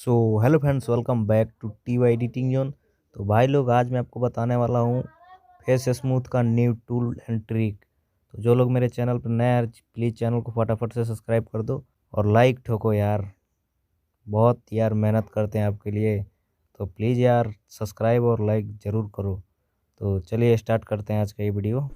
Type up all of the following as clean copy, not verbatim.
So hello friends, welcome back to editing zone. तो भाई लोग, आज मैं आपको बताने वाला हूँ फेस स्मूथ का न्यू टूल एंड ट्रिक। तो जो लोग मेरे चैनल पर नए हैं, प्लीज़ चैनल को फटाफट से सब्सक्राइब कर दो और लाइक ठोको यार। बहुत यार मेहनत करते हैं आपके लिए, तो प्लीज़ यार सब्सक्राइब और लाइक ज़रूर करो। तो चलिए स्टार्ट करते हैं आज का ये video.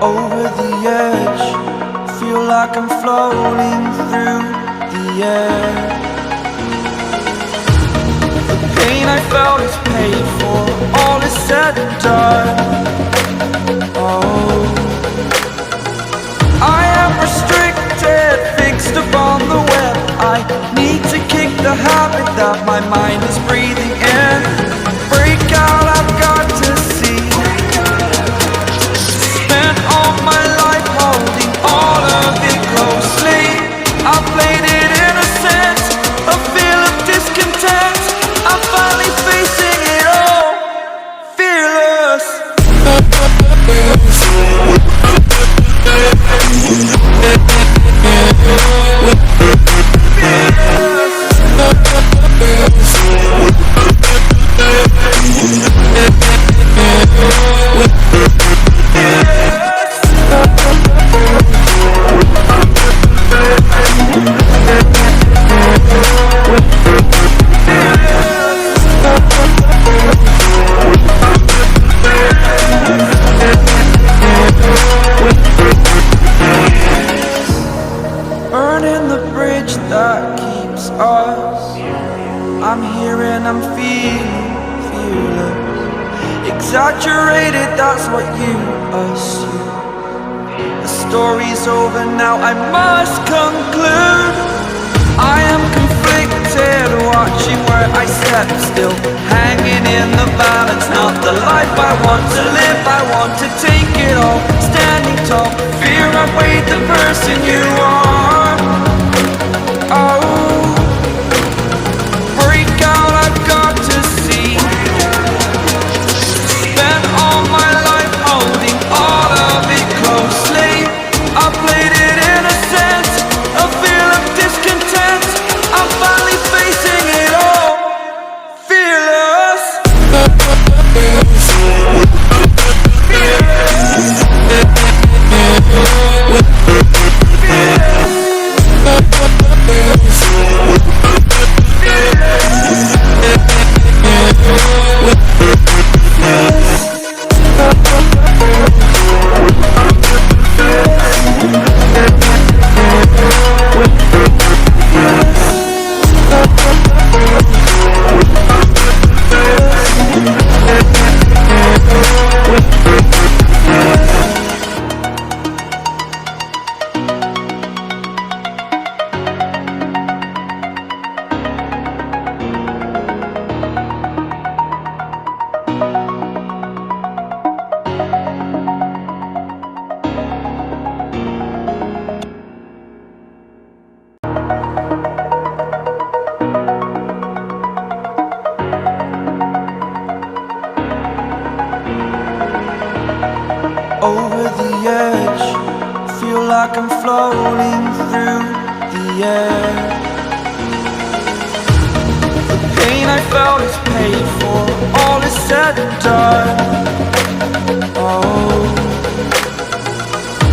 Over the edge, feel like I'm floating through the air. The pain I felt is paid for, all is said and done. Oh, I am restricted, fixed upon the web. I need to kick the habit that my mind is breathing in. Break out, I've got to see. Spent all my life holding all of it closely. I played it innocent, a feel of discontent. I'm finally facing it all, fearless. Burning the bridge that keeps us. I'm here and I'm feeling fearless. Exaggerated, that's what you assume. The story's over now, I must conclude. I am conflicted, watching where I step still, hanging in the balance. Not the life I want to live, I want to take it all. Standing tall, fear I've weighed the person you are. Oh, break out, I've got to see. Spent all my life holding all of it closely. I played it innocent, a feel of discontent. I'm finally facing it all, fearless. Over the edge, feel like I'm floating through the air. The pain I felt is paid for, all is said and done. Oh,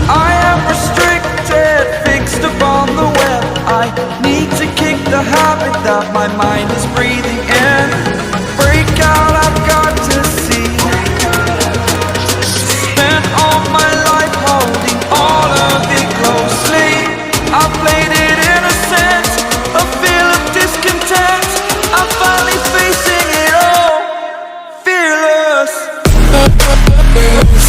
I am restricted, fixed upon the web. I need to kick the habit that my mind is breathing in. Break out, I've got to see. Spent all my life holding all of it closely. I played it innocent, a feel of discontent. I'm finally facing it all, fearless. Fearless.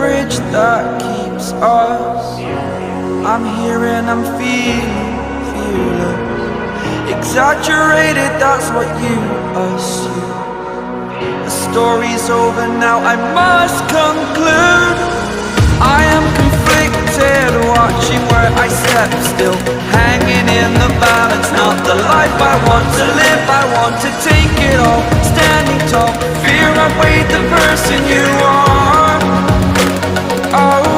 bridge that keeps us. I'm here and I'm feeling fearless. Exaggerated, that's what you assume. The story's over now, I must conclude. I am conflicted, watching where I step still, hanging in the balance. Not the life I want to live, I want to take it all. Standing tall, fear I've weighed the person you are. Oh,